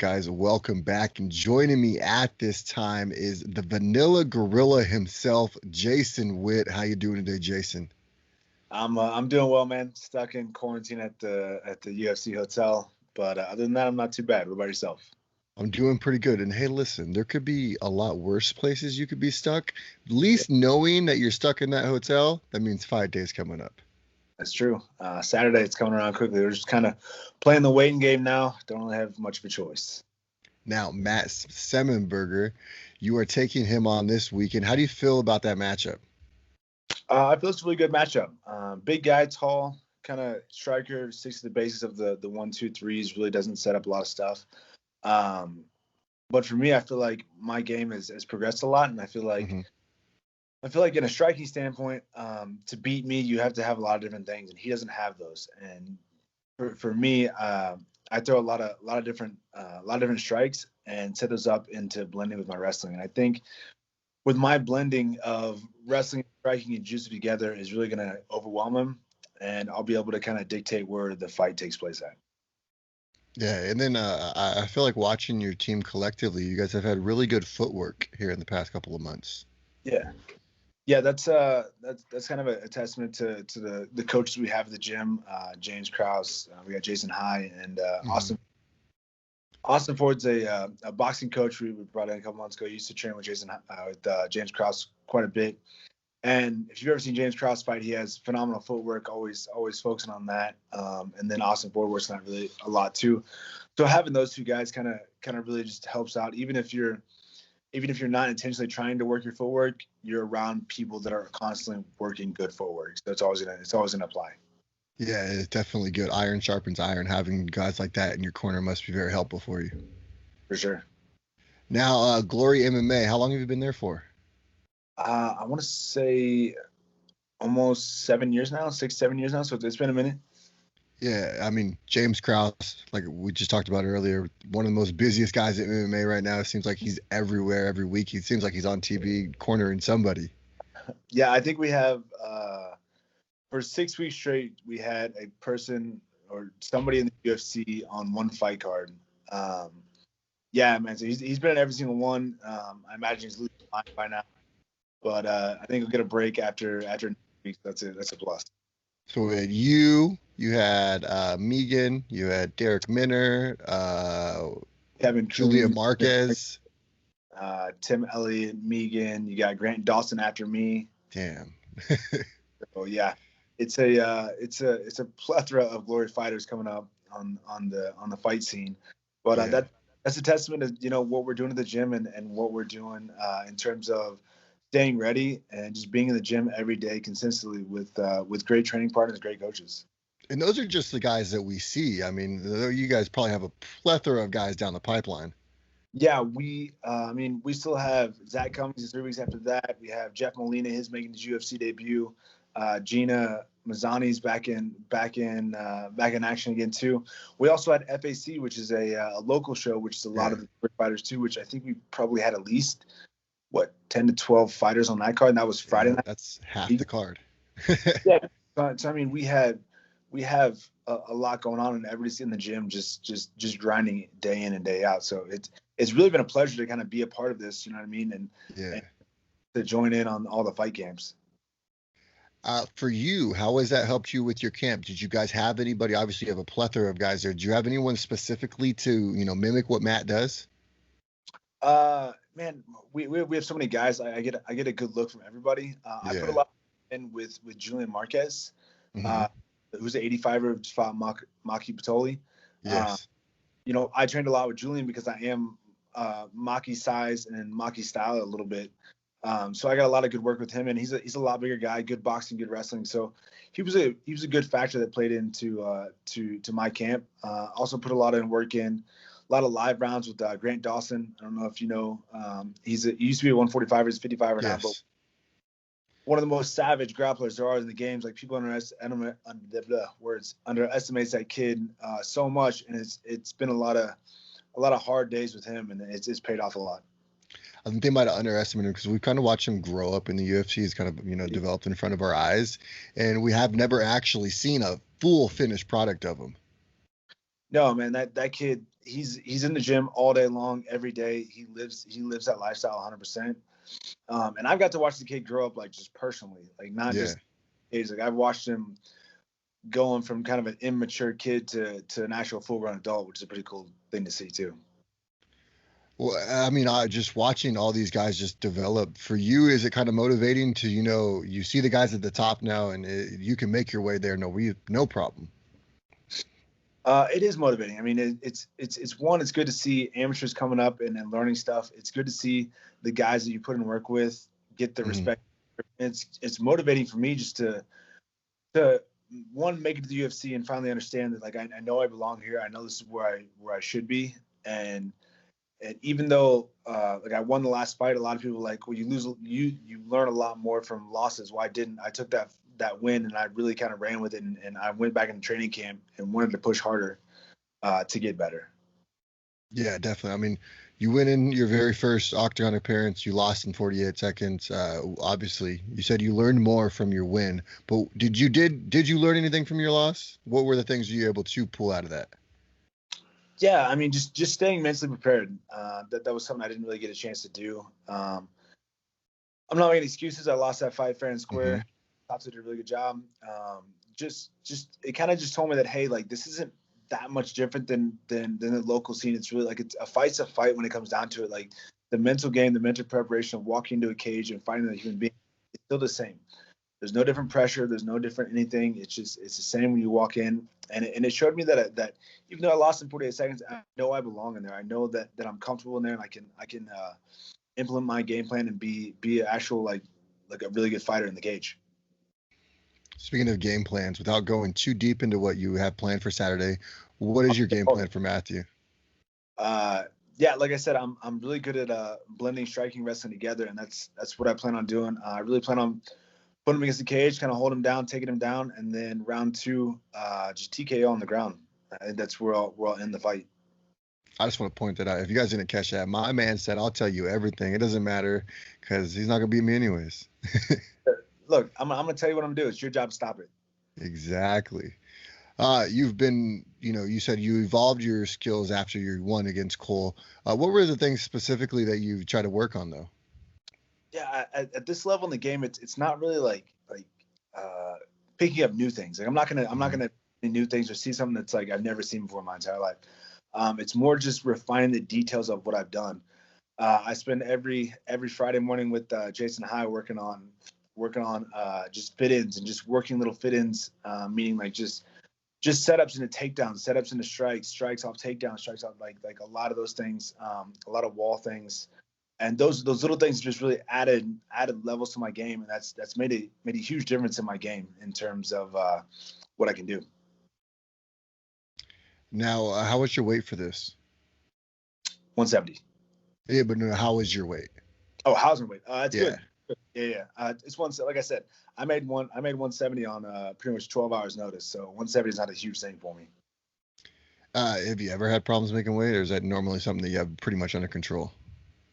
right, guys, welcome back. And joining me at this time is the Vanilla Gorilla himself, Jason Witt. How you doing today, Jason? I'm doing well, man. Stuck in quarantine at the UFC hotel, but other than that, I'm not too bad. What about yourself? I'm doing pretty good. And hey, listen, there could be a lot worse places you could be stuck. At least knowing that you're stuck in that hotel, that means 5 days coming up. That's true. Saturday, it's coming around quickly. We're just kind of playing the waiting game now. Don't really have much of a choice. Now, Matt Semmenberger, you are taking him on this weekend. How do you feel about that matchup? I feel it's a really good matchup. Big guy, tall, kind of striker, sticks to the basics of the 1-2-3s. Really doesn't set up a lot of stuff. But for me, I feel like my game has progressed a lot, and I feel like in a striking standpoint, to beat me, you have to have a lot of different things, and he doesn't have those. And for me, I throw a lot of different strikes and set those up into blending with my wrestling. And I think with my blending of wrestling, striking, and jiu-jitsu together is really going to overwhelm him, and I'll be able to kind of dictate where the fight takes place at. Yeah, and then I feel like watching your team collectively, you guys have had really good footwork here in the past couple of months. Yeah, that's kind of a testament to the coaches we have at the gym. James Krause, we got Jason High, and Austin Ford's a boxing coach we brought in a couple months ago. He used to train with James Krause quite a bit. And if you've ever seen James Krause fight, he has phenomenal footwork, always focusing on that. And then Austin Ford works on that really a lot too. So having those two guys kind of really just helps out. Even if you're not intentionally trying to work your footwork, you're around people that are constantly working good footwork. So it's always gonna apply. Yeah, it's definitely good. Iron sharpens iron. Having guys like that in your corner must be very helpful for you. For sure. Now, Glory MMA, how long have you been there for? I want to say almost 7 years now, 6-7 years now. So it's been a minute. Yeah, I mean, James Krause, like we just talked about earlier, one of the most busiest guys at MMA right now. It seems like he's everywhere every week. He seems like he's on TV cornering somebody. Yeah, I think we have for 6 weeks straight, we had a person or somebody in the UFC on one fight card. Yeah, man. So he's been in every single one. I imagine he's losing line by now, but I think he'll get a break after next week. That's it. That's a plus. So we had you had Megan, you had Derek Minner, Kevin Julia Marquez, Tim Elliott, Megan. You got Grant Dawson after me. Damn. So yeah, it's a plethora of Glory fighters coming up on the fight scene. But Yeah. that's a testament to what we're doing at the gym and what we're doing in terms of staying ready and just being in the gym every day consistently with great training partners, great coaches. And those are just the guys that we see. I mean, you guys probably have a plethora of guys down the pipeline. Yeah, we still have Zach Cummings 3 weeks after that. We have Jeff Molina, his making his UFC debut. Gina Mazzani's back in action again too. We also had FAC, which is a local show, which is a lot of the fighters too. Which I think we probably had at least 10 to 12 fighters on that card, and that was Friday night. That's half the card. Yeah, so I mean, we have a lot going on, and everybody's in the gym just grinding day in and day out. So it's really been a pleasure to kind of be a part of this. You know what I mean? And to join in on all the fight camps. For you, how has that helped you with your camp? Did you guys have anybody? Obviously, you have a plethora of guys there. Do you have anyone specifically to mimic what Matt does? Man, we have so many guys. I get a good look from everybody. I put a lot in with Julian Marquez, who's an 85er, just fought Maki Patoli. Yes. I trained a lot with Julian because I am Maki's size and Maki's style a little bit. So I got a lot of good work with him, and he's a lot bigger guy, good boxing, good wrestling. So he was a good factor that played into to my camp. Also put a lot of work in. A lot of live rounds with Grant Dawson. I don't know if you know. He used to be a 145er, he's 55er now, but one of the most savage grapplers there are in the games. Like people underestimate that kid so much, and it's been a lot of hard days with him, and it's paid off a lot. I think they might have underestimated him because we've kind of watched him grow up in the UFC. He's kind of developed in front of our eyes, and we have never actually seen a full finished product of him. No, man, that kid, he's in the gym all day long, every day. He lives that lifestyle 100%. And I've got to watch the kid grow up, like, just personally, like, not Yeah. just age. Like, I've watched him going from kind of an immature kid to an actual full-grown adult, which is a pretty cool thing to see too. Well, I mean, just watching all these guys just develop for you, is it kind of motivating to, you see the guys at the top now and you can make your way there. No problem. It is motivating. I mean, it's one, it's good to see amateurs coming up and learning stuff. It's good to see the guys that you put in work with get the respect. It's motivating for me just to one, make it to the UFC and finally understand that, like, I know I belong here. I know this is where I should be. And even though like, I won the last fight, a lot of people are like, well, you learn a lot more from losses. Why didn't I took that win and I really kind of ran with it, and I went back into training camp and wanted to push harder to get better. Yeah, definitely. I mean, you went in your very first octagon appearance, you lost in 48 seconds. Obviously, you said you learned more from your win, but did you learn anything from your loss? What were the things you were able to pull out of that? Yeah, I mean, just staying mentally prepared. That was something I didn't really get a chance to do. I'm not making excuses. I lost that fight fair and square. Tops did a really good job. Just it kind of just told me that, hey, like, this isn't that much different than the local scene. It's really like, it's a fight's a fight when it comes down to it. Like, the mental game, the mental preparation of walking into a cage and fighting a human being, it's still the same. There's no different pressure. There's no different anything. It's the same when you walk in. And it showed me that even though I lost in 48 seconds, I know I belong in there. I know that I'm comfortable in there, and I can implement my game plan and be an actual, like a really good fighter in the cage. Speaking of game plans, without going too deep into what you have planned for Saturday, what is your game plan for Matthew? Yeah, like I said, I'm really good at blending striking, wrestling together, and that's what I plan on doing. I really plan on putting him against the cage, kind of hold him down, taking him down, and then round 2, just TKO on the ground. I think that's where I'll end the fight. I just want to point that out. If you guys didn't catch that, my man said, I'll tell you everything. It doesn't matter because he's not going to beat me anyways. Look, I'm going to tell you what I'm going to do. It's your job to stop it. Exactly. You've been, you said you evolved your skills after you won against Cole. What were the things specifically that you tried to work on, though? Yeah, at this level in the game, it's not really like picking up new things. Like, I'm not gonna do new things or see something that's like I've never seen before in my entire life. It's more just refining the details of what I've done. I spend every Friday morning with Jason High working on just fit-ins and just working little fit-ins, meaning like just setups into takedowns, setups into strikes off takedowns, strikes off like a lot of those things, a lot of wall things. And those little things just really added levels to my game, and that's made a huge difference in my game in terms of what I can do. Now, how was your weight for this? 170. Yeah, but no, how was your weight? Oh, how's my weight? It's Yeah. good. Yeah. It's one. Like I said, I made 170 on pretty much 12 hours notice. So 170 is not a huge thing for me. Have you ever had problems making weight, or is that normally something that you have pretty much under control?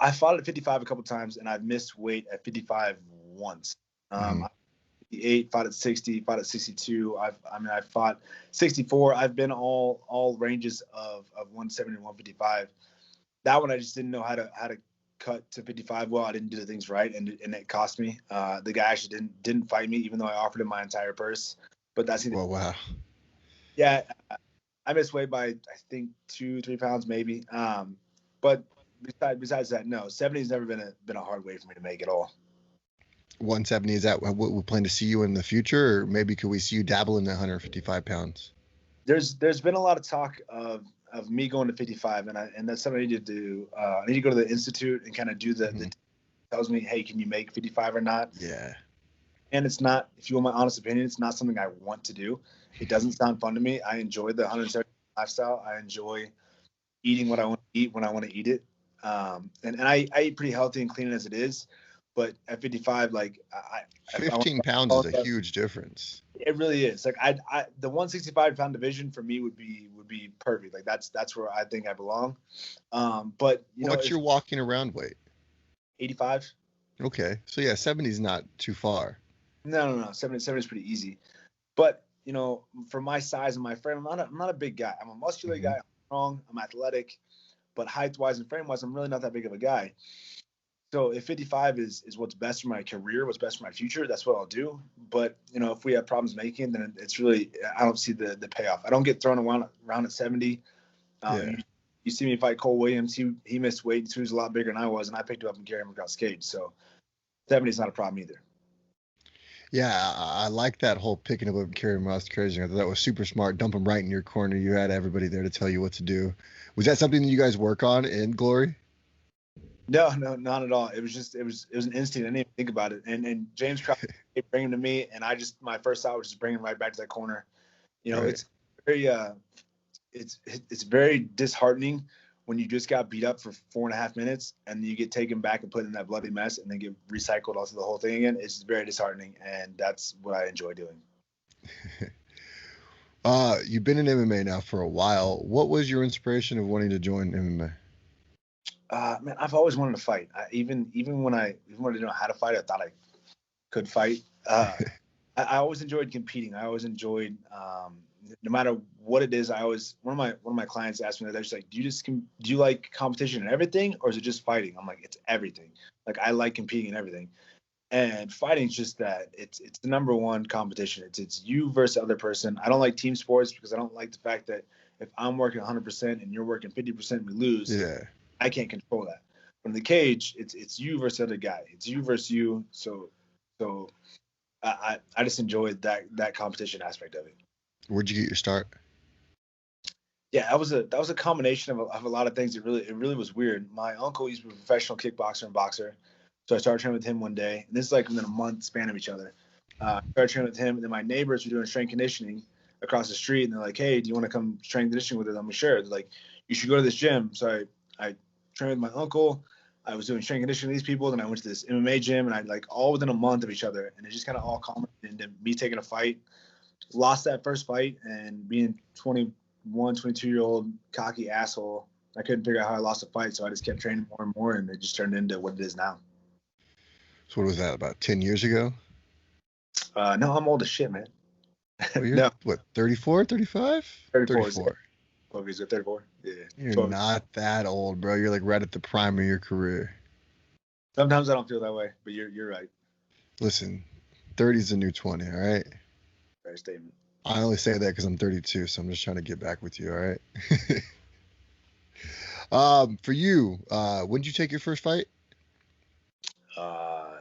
I fought at 55 a couple times, and I've missed weight at 55 once. 58, fought at 60, fought at 62. I fought 64. I've been all ranges of 170 and 155. That one I just didn't know how to cut to 55 well. I didn't do the things right, and it cost me. The guy actually didn't fight me, even though I offered him my entire purse. But that's Well, wow. Yeah, I missed weight by, I think, 2-3 pounds maybe. But besides that, no, 70 has never been a hard weight for me to make at all. 170, is that what we plan to see you in the future, or maybe could we see you dabble in the 155 pounds? There's been a lot of talk of me going to 55, and that's something I need to do. I need to go to the institute and kind of do the tells me, hey, can you make 55 or not? Yeah. And it's not, if you want my honest opinion, it's not something I want to do. It doesn't sound fun to me. I enjoy the 170 lifestyle. I enjoy eating what I want to eat when I want to eat it. And I eat pretty healthy and clean as it is. But at 55, like 15 pounds is a huge difference. It really is. Like the 165-pound division for me would be perfect. Like that's where I think I belong. But what's your walking around weight? 85. Okay, so yeah, 70 is not too far. No. 70 is pretty easy. But you know, for my size and my frame, I'm not a big guy. I'm a muscular Mm-hmm. guy. I'm strong. I'm athletic, but height-wise and frame-wise, I'm really not that big of a guy. So if 55 is what's best for my career, what's best for my future, that's what I'll do. But you know, if we have problems making, then it's really, I don't see the payoff. I don't get thrown around at 70. Yeah. You see me fight Cole Williams. He missed weight, so he was a lot bigger than I was, and I picked him up and carried him across the cage. So 70 is not a problem either. Yeah, I like that whole picking up and carrying him across crazy. I thought that was super smart. Dump him right in your corner. You had everybody there to tell you what to do. Was that something that you guys work on in Glory? No, not at all. It was an instinct. I didn't even think about it. And James Crawford bring him to me, and my first thought was just bring him right back to that corner. You know, Right. it's very it's very disheartening when you just got beat up for 4.5 minutes and you get taken back and put in that bloody mess and then get recycled onto the whole thing again. It's very disheartening, and that's what I enjoy doing. You've been in MMA now for a while. What was your inspiration of wanting to join MMA? Man, I've always wanted to fight. Even when I didn't know how to fight, I thought I could fight. I always enjoyed competing. I always enjoyed, no matter what it is. One of my clients asked me that, they're just like, do you like competition and everything, or is it just fighting? I'm like, it's everything. Like, I like competing and everything. And fighting's just that. It's the number one competition. It's you versus the other person. I don't like team sports because I don't like the fact that if I'm working 100% and you're working 50%, we lose. Yeah. I can't control that. But in the cage, it's you versus the other guy. It's you versus you. So I just enjoyed that competition aspect of it. Where'd you get your start? Yeah, that was a combination of a lot of things. It really was weird. My uncle used to be a professional kickboxer and boxer, so I started training with him one day. And this is like within a month span of each other. Started training with him, and then my neighbors were doing strength conditioning across the street, and they're like, "Hey, do you want to come strength conditioning with us?" I'm like, "Sure." They're like, "You should go to this gym." So I trained with my uncle. I was doing strength conditioning with these people, then I went to this MMA gym, and I like all within a month of each other, and it just kind of all culminated into me taking a fight. Lost that first fight, and being 21, 22-year-old cocky asshole, I couldn't figure out how I lost a fight, so I just kept training more and more, and it just turned into what it is now. So what was that, about 10 years ago? No, I'm old as shit, man. Well, you're No, what, 34, 35? 34. 34. 34. Yeah. You're 12. not that old, bro. You're like right at the prime of your career. Sometimes I don't feel that way, but you're right. Listen, 30 is the new 20, all right? Fair statement. I only say that because I'm 32, so I'm just trying to get back with you, all right? For you, when did you take your first fight? I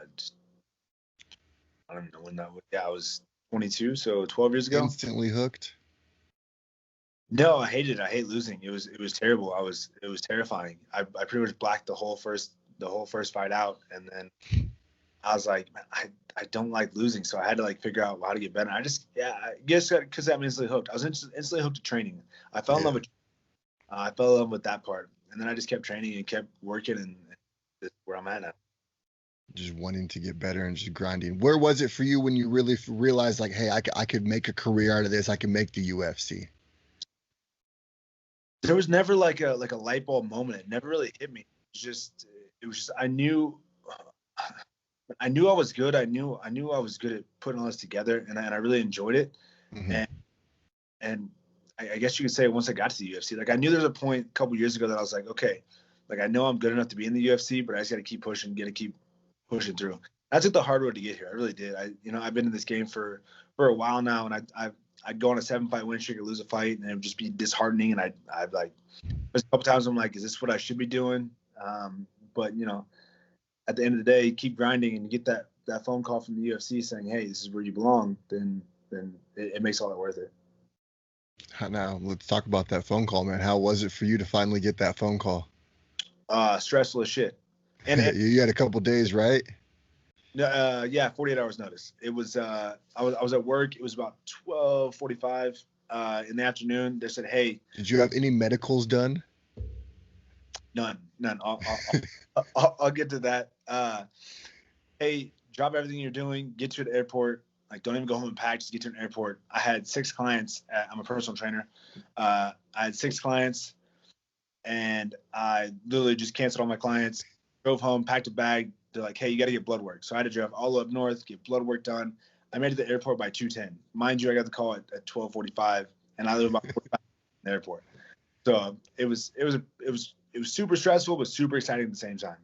don't know when that was. Yeah, I was 22, so 12 years ago. Instantly hooked? No, I hated it. I hate losing. It was terrible. It was terrifying. I pretty much blacked the whole first fight out, and then I was like, man, I don't like losing, so I had to like figure out how to get better. I guess because I'm instantly hooked. I was instantly hooked to training. I fell in love with that part, and then I just kept training and kept working, and this is where I'm at now. Just wanting to get better and just grinding. Where was it for you when you really realized, like, hey, I could make a career out of this. I can make the UFC. There was never like a light bulb moment. It never really hit me. It was just I knew I was good. I knew I was good at putting all this together, and I really enjoyed it. Mm-hmm. And I guess you could say once I got to the UFC, like I knew there was a point a couple years ago that I was like, okay, like I know I'm good enough to be in the UFC, but I just got to keep pushing, keep pushing through. I took the hard road to get here. I really did. I've been in this game for a while now, and I'd go on a 7-fight win streak or lose a fight, and it would just be disheartening. And I'd like, there's a couple times I'm like, is this what I should be doing? But at the end of the day, keep grinding and you get that phone call from the UFC saying, hey, this is where you belong, then it makes all that worth it. Now, let's talk about that phone call, man. How was it for you to finally get that phone call? Stressful as shit. And you had a couple days, right? Yeah, 48 hours notice. It was I was at work. It was about 12:45 in the afternoon. They said, hey. Did you have any medicals done? None. I'll get to that. Hey, drop everything you're doing. Get to the airport. Like, don't even go home and pack. Just get to an airport. I had 6 clients. I'm a personal trainer. I had 6 clients, and I literally just canceled all my clients. Drove home, packed a bag. They're like, hey, you got to get blood work. So I had to drive all up north, get blood work done. I made it to the airport by 2:10. Mind you, I got the call at 12:45, and I live about 45 minutes in the airport. So it was super stressful, but super exciting at the same time.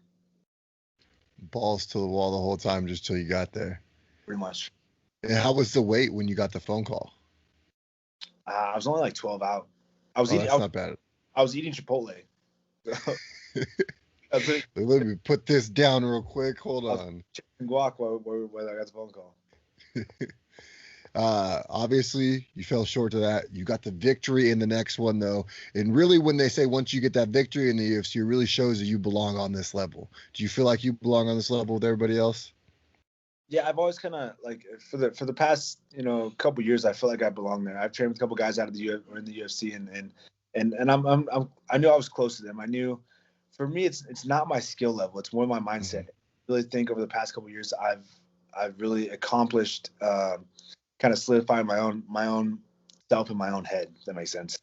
Balls to the wall the whole time just till you got there. Pretty much. And how was the wait when you got the phone call? I was only like 12 out. That's not bad. I was eating Chipotle. So, let me put this down real quick. Hold on. Chicken guac while I got the phone call. Obviously, you fell short of that. You got the victory in the next one, though. And really, when they say once you get that victory in the UFC, it really shows that you belong on this level. Do you feel like you belong on this level with everybody else? Yeah, I've always kind of like for the past couple years, I feel like I belong there. I've trained with a couple guys out of the in the UFC, and I knew I was close to them. I knew, for me, it's not my skill level; it's more my mindset. Mm-hmm. I really think over the past couple years, I've really accomplished kind of solidifying my own self in my own head. If that makes sense.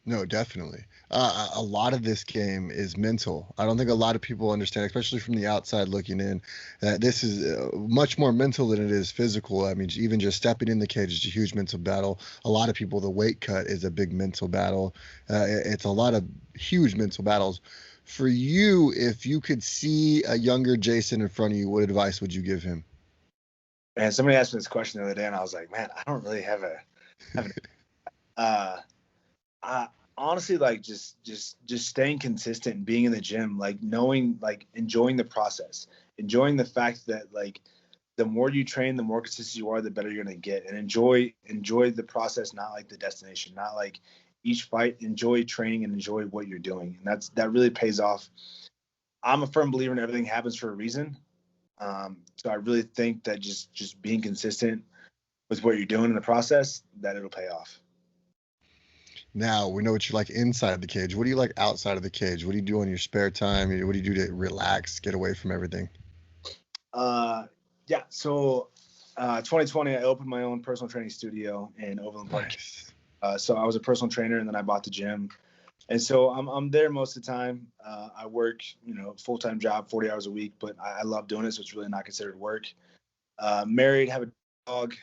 No, definitely. A lot of this game is mental. I don't think a lot of people understand, especially from the outside looking in, that this is much more mental than it is physical. I mean, even just stepping in the cage is a huge mental battle. A lot of people, the weight cut is a big mental battle. It's a lot of huge mental battles. For you, if you could see a younger Jason in front of you, what advice would you give him? Man, somebody asked me this question the other day, and I was like, man, I don't really have I honestly, like, just staying consistent and being in the gym, like knowing, like enjoying the process, enjoying the fact that like the more you train, the more consistent you are, the better you're gonna get, and enjoy the process, not like the destination, not like each fight. Enjoy training and enjoy what you're doing, and that really pays off. I'm a firm believer in everything happens for a reason. So I really think that just being consistent with what you're doing in the process, that it'll pay off. Now, we know what you like inside the cage. What do you like outside of the cage? What do you do in your spare time? What do you do to relax, get away from everything? Yeah. So, 2020, I opened my own personal training studio in Overland Park. Nice. So I was a personal trainer, and then I bought the gym. And so I'm there most of the time. I work, full-time job, 40 hours a week, but I love doing it, so it's really not considered work. Married, have a dog,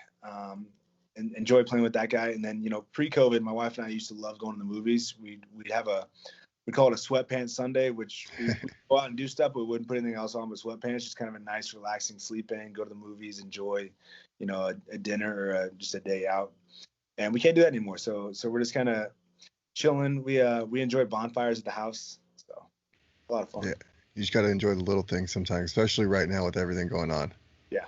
and enjoy playing with that guy. And then, pre-COVID, my wife and I used to love going to the movies. We'd call it a sweatpants Sunday, which we'd go out and do stuff, but we wouldn't put anything else on but sweatpants. Just kind of a nice, relaxing sleep in, go to the movies, enjoy, a dinner or just a day out. And we can't do that anymore. So we're just kind of chilling. We enjoy bonfires at the house, so a lot of fun. Yeah, you just got to enjoy the little things sometimes, especially right now with everything going on. Yeah.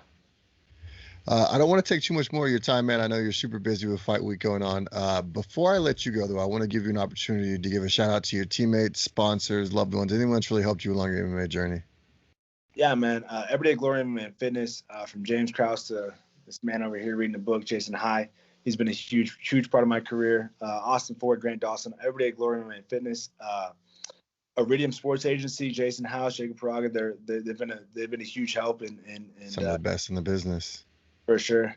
I don't want to take too much more of your time, man. I know you're super busy with fight week going on. Before I let you go, though, I want to give you an opportunity to give a shout out to your teammates, sponsors, loved ones, anyone that's really helped you along your MMA journey. Yeah, man. Everyday Glory MMA and Fitness, from James Krause to this man over here reading the book, Jason High. He's been a huge part of my career. Austin Ford, Grant Dawson, Everyday Glory MMA and Fitness, Iridium Sports Agency, Jason House, Jacob Paraga. They've been a huge help and some of the best in the business. For sure.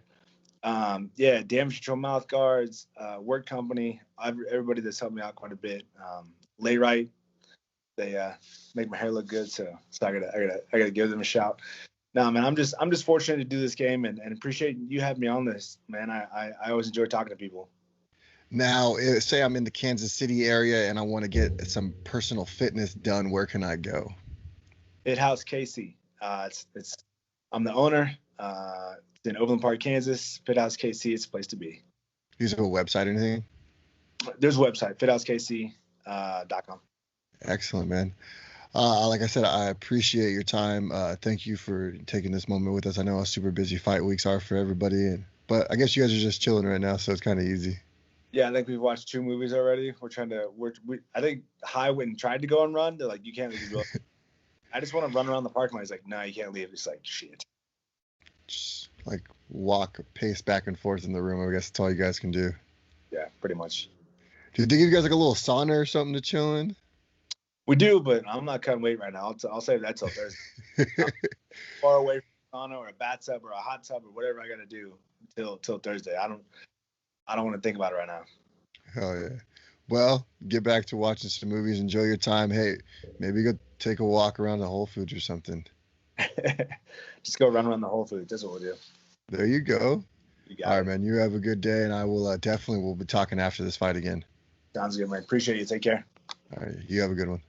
Damage control mouth guards, work company, everybody that's helped me out quite a bit. Lay Right, they make my hair look good, so I gotta give them a shout. No, man, I'm just fortunate to do this game and appreciate you having me on this, man. I always enjoy talking to people. Now, say I'm in the Kansas City area and I want to get some personal fitness done. Where can I go? Fit House KC. I'm the owner. It's in Overland Park, Kansas. Fit House KC. It's a place to be. Do you have a website or anything? There's a website, fithousekc.com. Excellent, man. Like I said, I appreciate your time. Thank you for taking this moment with us. I know how super busy fight weeks are for everybody, but I guess you guys are just chilling right now, so it's kind of easy. Yeah, I think we've watched 2 movies already. I think High went and tried to go and run. They're like, you can't leave. I just want to run around the parking lot. He's like, no, you can't leave. It's like, shit. Just like pace back and forth in the room. I guess that's all you guys can do. Yeah, pretty much. Do they give you guys like a little sauna or something to chill in? We do, but I'm not cutting weight right now. I'll save that till Thursday. Far away from a sauna or a bathtub or a hot tub or whatever I got to do till Thursday. I don't want to think about it right now. Hell yeah. Well, get back to watching some movies. Enjoy your time. Hey, maybe go take a walk around the Whole Foods or something. Just go run around the Whole Foods. That's what we'll do. There you go. You got All it. right, man. You have a good day, and I will definitely we'll be talking after this fight again. Sounds good, man. Appreciate you. Take care. All right. You have a good one.